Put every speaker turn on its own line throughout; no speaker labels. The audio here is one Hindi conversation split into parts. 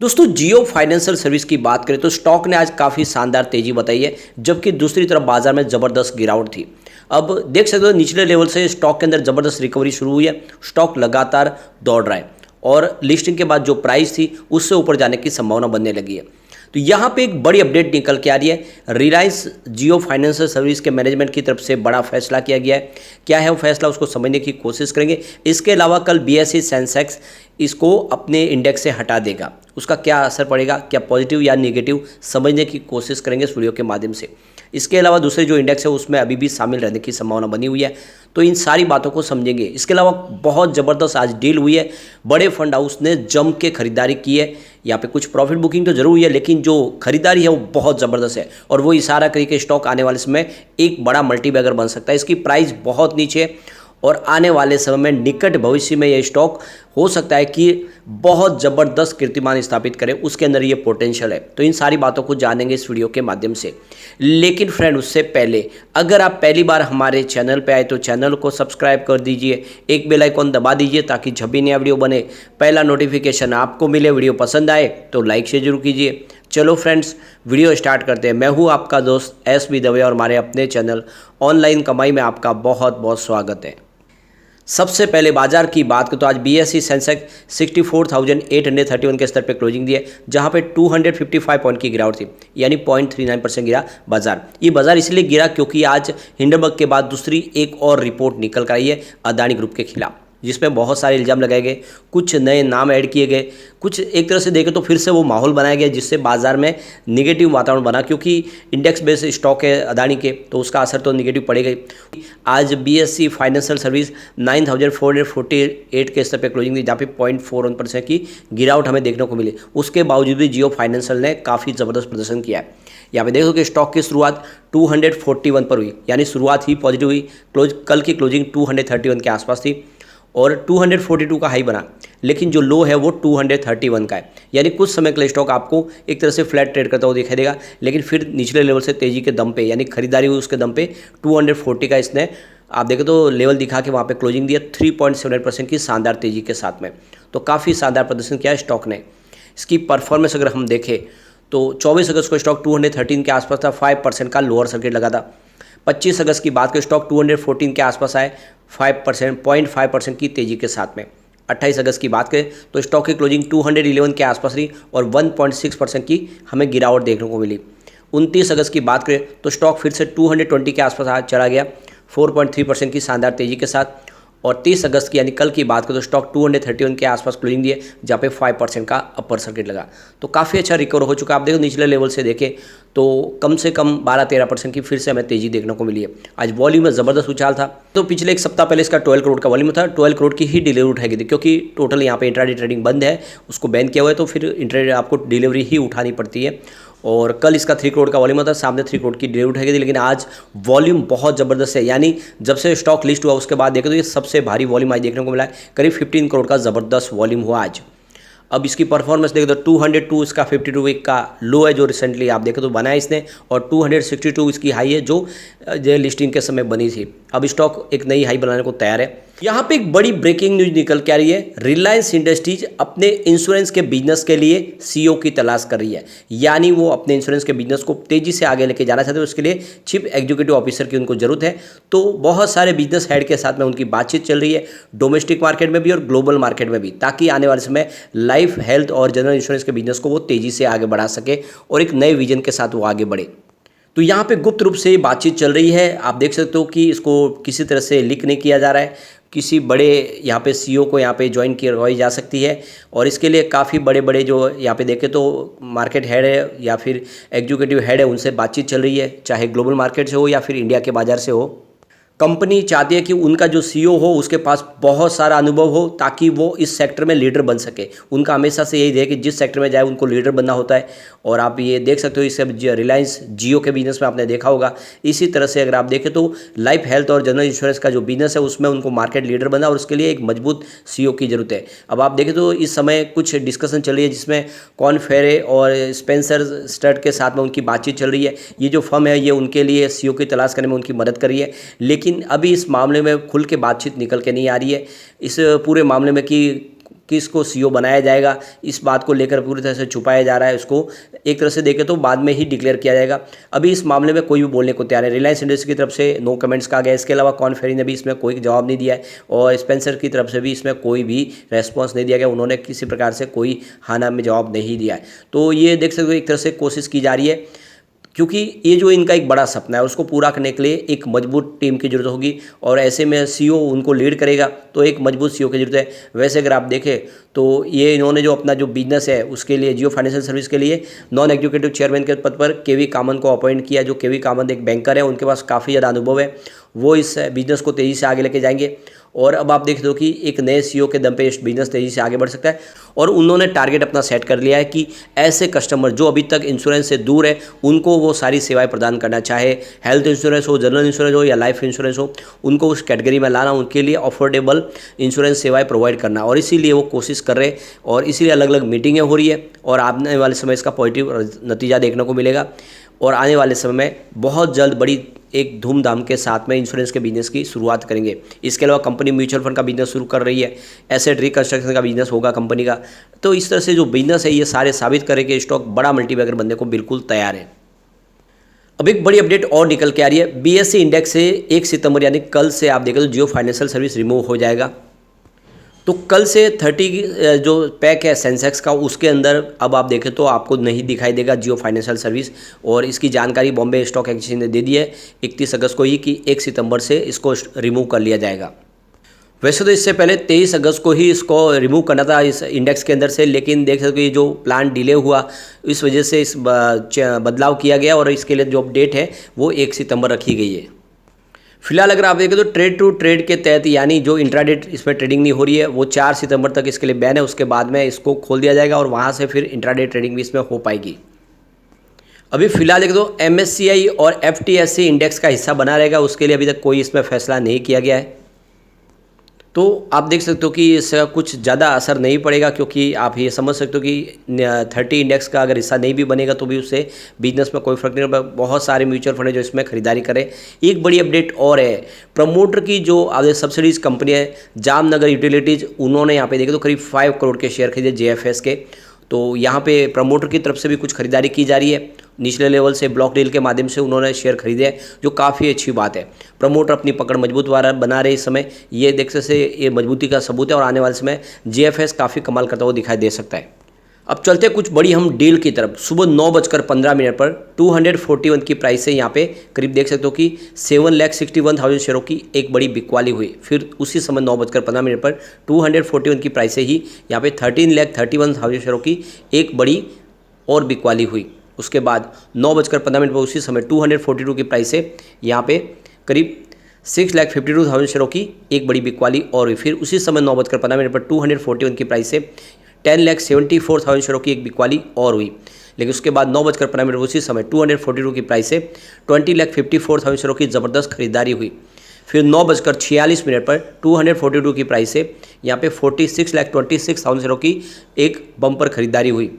दोस्तों जियो फाइनेंशियल सर्विस की बात करें तो स्टॉक ने आज काफ़ी शानदार तेजी बताई है, जबकि दूसरी तरफ बाजार में ज़बरदस्त गिरावट थी। अब देख सकते हो निचले लेवल से स्टॉक के अंदर ज़बरदस्त रिकवरी शुरू हुई है। स्टॉक लगातार दौड़ रहा है और लिस्टिंग के बाद जो प्राइस थी उससे ऊपर जाने की संभावना बनने लगी है। तो यहाँ पे एक बड़ी अपडेट निकल के आ रही है। रिलायंस जियो फाइनेंशियल सर्विस के मैनेजमेंट की तरफ से बड़ा फैसला किया गया है। क्या है वो फैसला, उसको समझने की कोशिश करेंगे। इसके अलावा कल बीएसई सेंसेक्स इसको अपने इंडेक्स से हटा देगा, उसका क्या असर पड़ेगा, क्या पॉजिटिव या नेगेटिव, समझने की कोशिश करेंगे इस वीडियो के माध्यम से। इसके अलावा दूसरे जो इंडेक्स है उसमें अभी भी शामिल रहने की संभावना बनी हुई है, तो इन सारी बातों को समझेंगे। इसके अलावा बहुत ज़बरदस्त आज डील हुई है, बड़े फंड हाउस ने जम के खरीदारी की है। यहाँ पे कुछ प्रॉफिट बुकिंग तो जरूर हुई है, लेकिन जो खरीदारी है वो बहुत ज़बरदस्त है और वो इशारा करी कि स्टॉक आने वाले समय एक बड़ा मल्टीबैगर बन सकता है। इसकी प्राइस बहुत नीचे है और आने वाले समय में निकट भविष्य में ये स्टॉक हो सकता है कि बहुत ज़बरदस्त कीर्तिमान स्थापित करे, उसके अंदर ये पोटेंशियल है। तो इन सारी बातों को जानेंगे इस वीडियो के माध्यम से। लेकिन फ्रेंड उससे पहले अगर आप पहली बार हमारे चैनल पे आए तो चैनल को सब्सक्राइब कर दीजिए, एक बेल आइकॉन दबा दीजिए ताकि जब भी नया वीडियो बने पहला नोटिफिकेशन आपको मिले। वीडियो पसंद आए तो लाइक शेयर जरूर कीजिए। चलो फ्रेंड्स वीडियो स्टार्ट करते हैं। मैं हूँ आपका दोस्त एस.बी. दवे और हमारे अपने चैनल ऑनलाइन कमाई में आपका बहुत बहुत स्वागत है। सबसे पहले बाजार की बात करें तो आज बीएसई सेंसेक्स 64,831 के स्तर पर क्लोजिंग दी है, जहां पे 255 पॉइंट की गिरावट थी, यानी 0.39% गिरा बाजार। ये बाजार इसलिए गिरा क्योंकि आज हिंडनबर्ग के बाद दूसरी एक और रिपोर्ट निकल कर आई है अदानी ग्रुप के खिलाफ, जिसमें बहुत सारे इल्ज़ाम लगाए गए, कुछ नए नाम ऐड किए गए, कुछ एक तरह से देखें तो फिर से वो माहौल बनाया गया जिससे बाजार में निगेटिव वातावरण बना, क्योंकि इंडेक्स बेस्ड स्टॉक है अदानी के, तो उसका असर तो निगेटिव पड़ेगा ही। आज बीएसई फाइनेंशियल सर्विस 9,448 के स्तर पे क्लोजिंग दी, जहाँ पे 0.41% की गिरावट हमें देखने को मिली। उसके बावजूद भी जियो फाइनेंशियल ने काफ़ी ज़बरदस्त प्रदर्शन किया है। यहाँ पे देखो कि स्टॉक की शुरुआत 241 पर हुई, यानी शुरुआत ही पॉजिटिव हुई। कल की क्लोजिंग 231 के आसपास थी और 242 का हाई बना, लेकिन जो लो है वो 231 का है, यानी कुछ समय के लिए स्टॉक आपको एक तरह से फ्लैट ट्रेड करता हुआ दिखाई देगा, लेकिन फिर निचले लेवल से तेजी के दम पे, यानी खरीदारी हुई उसके दम पे 240 का इसने आप देखें तो लेवल दिखा के वहाँ पे क्लोजिंग दिया 3.78% की शानदार तेजी के साथ में। तो काफ़ी शानदार प्रदर्शन किया है स्टॉक ने। इसकी परफॉर्मेंस अगर हम देखें तो 24 अगस्त को स्टॉक 213 के आसपास था, 5% का लोअर सर्किट लगा था। 25 अगस्त की बात करें स्टॉक 214 के आसपास आए, 0.5% की तेजी के साथ में। 28 अगस्त की बात करें तो स्टॉक की क्लोजिंग 211 के आसपास रही और 1.6% की हमें गिरावट देखने को मिली। 29 अगस्त की बात करें तो स्टॉक फिर से 220 के आसपास चला गया 4.3% की शानदार तेजी के साथ। और 30 अगस्त की यानी कल की बात करें तो स्टॉक 231 के आसपास क्लोजिंग दिए, जहाँ पे 5% का अपर सर्किट लगा। तो काफ़ी अच्छा रिकवर हो चुका है। आप देखो निचले लेवल से देखें तो कम से कम 12-13% की फिर से हमें तेजी देखने को मिली है। आज वॉल्यूम में ज़बरदस्त उछाल था। तो पिछले एक सप्ताह पहले इसका 12 करोड़ का वॉल्यूम था, 12 करोड़ की ही डिलीवरी उठाई गई थी, क्योंकि टोटल यहाँ पे इंट्राडे ट्रेडिंग बंद है, उसको बैन किया हुआ है, तो फिर इंट्राडे आपको डिलीवरी ही उठानी पड़ती है। और कल इसका 3 करोड़ का वॉल्यूम था, सामने 3 करोड़ की डिलीवरी उठाई गई थी, लेकिन आज वॉल्यूम बहुत ज़बरदस्त है। यानी जब से स्टॉक लिस्ट हुआ उसके बाद देखें तो ये सबसे भारी वॉल्यूम आज देखने को मिला है, करीब 15 करोड़ का ज़बरदस्त वॉल्यूम हुआ आज। अब इसकी परफॉर्मेंस देखें तो 202 इसका 52 वीक का लो है जो रिसेंटली आप देखें तो बना है इसने, और 262 इसकी हाई है जो लिस्टिंग के समय बनी थी। अब स्टॉक एक नई हाई बनाने को तैयार है। यहाँ पे एक बड़ी ब्रेकिंग न्यूज निकल के आ रही है। रिलायंस इंडस्ट्रीज अपने इंश्योरेंस के बिजनेस के लिए सीईओ की तलाश कर रही है, यानी वो अपने इंश्योरेंस के बिजनेस को तेजी से आगे लेके जाना चाहते हैं। उसके लिए चीफ एग्जीक्यूटिव ऑफिसर की उनको जरूरत है। तो बहुत सारे बिजनेस हेड के साथ में उनकी बातचीत चल रही है, डोमेस्टिक मार्केट में भी और ग्लोबल मार्केट में भी, ताकि आने वाले समय लाइफ, हेल्थ और जनरल इंश्योरेंस के बिजनेस को वो तेजी से आगे बढ़ा सके और एक नए विजन के साथ वो आगे बढ़े। तो यहाँ पे गुप्त रूप से बातचीत चल रही है। आप देख सकते हो कि इसको किसी तरह से लीक नहीं किया जा रहा है। किसी बड़े यहाँ पे सीईओ को यहाँ पे ज्वाइन करवाई जा सकती है, और इसके लिए काफ़ी बड़े बड़े जो यहाँ पे देखें तो मार्केट हेड है या फिर एग्जीक्यूटिव हेड है, उनसे बातचीत चल रही है, चाहे ग्लोबल मार्केट से हो या फिर इंडिया के बाज़ार से हो। कंपनी चाहती है कि उनका जो सीईओ हो उसके पास बहुत सारा अनुभव हो, ताकि वो इस सेक्टर में लीडर बन सके। उनका हमेशा से यही है कि जिस सेक्टर में जाए उनको लीडर बनना होता है। और आप ये देख सकते हो इस रिलायंस जियो के बिजनेस में आपने देखा होगा, इसी तरह से अगर आप देखें तो लाइफ, हेल्थ और जनरल इंश्योरेंस का जो बिजनेस है उसमें उनको मार्केट लीडर बनना, और उसके लिए एक मजबूत सीईओ की जरूरत है। अब आप देखें तो इस समय कुछ डिस्कशन चल रही है जिसमें कॉर्न फेरे और स्पेंसर स्टर्ट के साथ में उनकी बातचीत चल रही है। ये जो फर्म है ये उनके लिए सीईओ की तलाश करने में उनकी मदद कर रही है, लेकिन अभी इस मामले में खुल के बातचीत निकल के नहीं आ रही है। इस पूरे मामले में कि किसको सीईओ बनाया जाएगा, इस बात को लेकर पूरी तरह से छुपाया जा रहा है। उसको एक तरह से देखें तो बाद में ही डिक्लेयर किया जाएगा। अभी इस मामले में कोई भी बोलने को तैयार है। रिलायंस इंडस्ट्री की तरफ से नो कमेंट्स कहा गया। इसके अलावा कॉर्न फेरी ने भी इसमें कोई जवाब नहीं दिया है और स्पेंसर की तरफ से भी इसमें कोई भी रेस्पॉन्स नहीं दिया गया। उन्होंने किसी प्रकार से कोई हाना में जवाब नहीं दिया है। तो ये देख सकते हो एक तरह से कोशिश की जा रही है, क्योंकि ये जो इनका एक बड़ा सपना है उसको पूरा करने के लिए एक मजबूत टीम की जरूरत होगी और ऐसे में सीईओ उनको लीड करेगा, तो एक मजबूत सीईओ की जरूरत है। वैसे अगर आप देखें तो ये इन्होंने जो अपना जो बिजनेस है उसके लिए जियो फाइनेंशियल सर्विस के लिए नॉन एग्जीक्यूटिव चेयरमैन के पद पर केवी कामत को अपॉइंट किया। जो केवी कामत एक बैंकर है, उनके पास काफ़ी ज़्यादा अनुभव है, वो इस बिजनेस को तेज़ी से आगे लेके जाएंगे। और अब आप देख दो कि एक नए सीईओ के दम पे इस बिजनेस तेज़ी से आगे बढ़ सकता है और उन्होंने टारगेट अपना सेट कर लिया है कि ऐसे कस्टमर जो अभी तक इंश्योरेंस से दूर है उनको वो सारी सेवाएं प्रदान करना, चाहे हेल्थ इंश्योरेंस हो, जनरल इंश्योरेंस हो या लाइफ इंश्योरेंस हो, उनको उस कैटेगरी में लाना, उनके लिए अफोर्डेबल इंश्योरेंस सेवाएं प्रोवाइड करना। और इसीलिए वो कोशिश कर रहे हैं और इसीलिए अलग अलग मीटिंगें हो रही है और आने वाले समय इसका पॉजिटिव नतीजा देखने को मिलेगा। और आने वाले समय में बहुत जल्द बड़ी एक धूमधाम के साथ में इंश्योरेंस के बिजनेस की शुरुआत करेंगे। इसके अलावा कंपनी म्यूचुअल फंड का बिजनेस शुरू कर रही है, एसेट रिकंस्ट्रक्शन का बिजनेस होगा कंपनी का। तो इस तरह से जो बिजनेस है ये सारे साबित करें कि स्टॉक बड़ा मल्टीबैगर बनने को बिल्कुल तैयार है। अब एक बड़ी अपडेट और निकल के आ रही है। बीएसई इंडेक्स से 1 सितंबर यानी कल से आप देखें तो जियो फाइनेंशियल सर्विस रिमूव हो जाएगा। तो कल से 30 जो पैक है सेंसेक्स का उसके अंदर अब आप देखें तो आपको नहीं दिखाई देगा जियो फाइनेंशियल सर्विस, और इसकी जानकारी बॉम्बे स्टॉक एक्सचेंज ने दे दी है 31 अगस्त को ही कि 1 सितंबर से इसको रिमूव कर लिया जाएगा। वैसे तो इससे पहले 23 अगस्त को ही इसको रिमूव करना था इस इंडेक्स के अंदर से, लेकिन देख सकते हो ये जो प्लान डिले हुआ इस वजह से इस बदलाव किया गया और इसके लिए जो अपडेट है वो 1 सितंबर रखी गई है। फिलहाल अगर आप देखें तो ट्रेड टू ट्रेड के तहत यानी जो इंट्राडे इसमें ट्रेडिंग नहीं हो रही है वो 4 सितंबर तक इसके लिए बैन है। उसके बाद में इसको खोल दिया जाएगा और वहाँ से फिर इंट्राडे ट्रेडिंग भी इसमें हो पाएगी। अभी फिलहाल देखें तो MSCI और FTSE इंडेक्स का हिस्सा बना रहेगा, उसके लिए अभी तक कोई इसमें फैसला नहीं किया गया है। तो आप देख सकते हो कि इसका कुछ ज़्यादा असर नहीं पड़ेगा, क्योंकि आप ये समझ सकते हो कि 30 इंडेक्स का अगर हिस्सा नहीं भी बनेगा तो भी उससे बिजनेस में कोई फर्क नहीं पड़ेगा। बहुत सारे म्यूचुअल फंड है जो इसमें खरीदारी करें। एक बड़ी अपडेट और है, प्रमोटर की जो सब्सिडीज कंपनी है जामनगर यूटिलिटीज़, उन्होंने यहाँ पे देखे तो करीब 5 करोड़ के शेयर खरीदे JFS के। तो यहाँ पे प्रमोटर की तरफ से भी कुछ खरीदारी की जा रही है, निचले लेवल से ब्लॉक डील के माध्यम से उन्होंने शेयर खरीदे हैं, जो काफ़ी अच्छी बात है। प्रमोटर अपनी पकड़ मजबूत बना रहे इस समय, ये देख सकते ये मजबूती का सबूत है और आने वाले समय JFS काफ़ी कमाल करता हुआ दिखाई दे सकता है। अब चलते हैं कुछ बड़ी हम डील की तरफ। सुबह 9:15 पर 241 की प्राइस से यहाँ पे करीब देख सकते हो कि 7,61,000 शेयरों की एक बड़ी बिकवाली हुई। फिर उसी समय 9:15 पर 241 की प्राइस से ही यहाँ पे 13,31,000 शेयरों की एक बड़ी और बिकवाली हुई। उसके बाद 9:15 पर उसी समय 242 की प्राइस से यहाँ पे करीब 6,52,000 शेयरों की एक बड़ी बिकवाली और हुई। फिर उसी समय 9:15 पर 241 की प्राइस से 10,74,000 शेयरों की एक बिकवाली और हुई। लेकिन उसके बाद 9:15 उसी समय 242 की प्राइस से 20,54,000 शेयरों की ज़बरदस्त खरीदारी हुई। फिर 9:46 पर 242 की प्राइस से यहाँ पे 46,26,000 शेयरों की एक बम्पर खरीदारी हुई।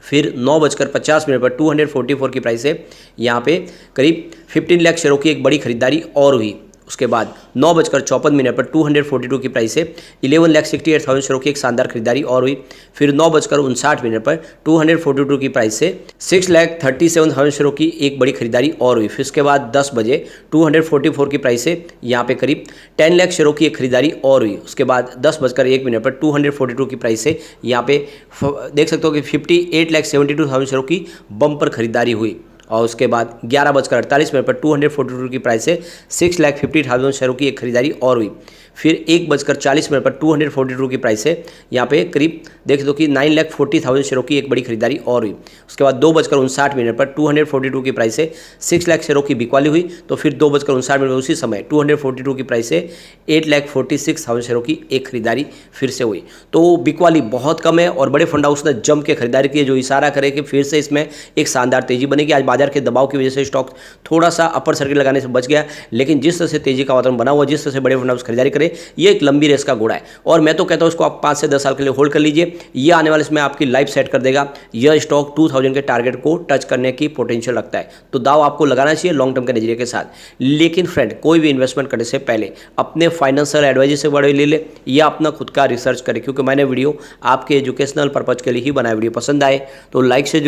फिर 9:50 पर 244 की प्राइस से यहाँ पे करीब 15 लाख शेयरों की एक बड़ी खरीदारी और हुई। उसके बाद 9:54 पर 242 की प्राइस से 11,68,000 शेयरों की एक शानदार खरीदारी और हुई। फिर 9:59 पर 242 की प्राइस से 6,37,000 शेयरों की एक बड़ी खरीदारी और हुई। फिर उसके बाद 10 बजे 244 की प्राइस से यहाँ पे करीब 10 लाख शेयरों की एक खरीदारी और हुई। उसके बाद 10:01 पर 242 की प्राइस से यहाँ पे देख सकते हो कि 58,72,000 शेयरों की बम्पर खरीदारी हुई। और उसके बाद 11:48 पर 242 की प्राइस से 6,50,000 शेयरों की एक खरीदारी और हुई। फिर 1:40 पर 242 की प्राइस से यहाँ पे करीब देख दो कि 9,40,000 शेयरों की एक बड़ी खरीदारी और हुई। उसके बाद 2:59 पर 242 की प्राइस से 6 लाख शेयरों की बिकवाली हुई। तो फिर 2:59 पर उसी समय 242 की प्राइस से 8,46,000 शेयरों की एक खरीदारी फिर से हुई। तो बिकवाली बहुत कम है और बड़े फंड हाउस ने जम के खरीदारी की है, जो इशारा करे कि फिर से इसमें एक शानदार तेजी बनेगी। आज बाजार के दबाव की वजह से स्टॉक थोड़ा सा अपर सर्किट लगाने से बच गया, लेकिन जिस तरह से तेजी का वातावरण बना हुआ, जिस तरह से बड़े फंड हाउस खरीदारी करें, करें, ये एक लंबी रेस का घोड़ा है और मैं तो कहता हूँ इसको आप 5 से 10 साल के लिए होल्ड कर लीजिए। ये आने वाले इसमें आपकी लाइफ सेट कर देगा। यह स्टॉक 2000 के टारगेट को टच करने की पोटेंशियल रखता है, तो दाव आपको लगाना चाहिए लॉन्ग टर्म के नजरिए के साथ। लेकिन फ्रेंड, कोई भी इन्वेस्टमेंट करने से पहले अपने फाइनेंशियल एडवाइजर से बड़े ले ले या अपना खुद का रिसर्च करें, क्योंकि मैंने वीडियो आपके एजुकेशनल पर्पज के लिए ही बनाया। वीडियो पसंद आए तो लाइक से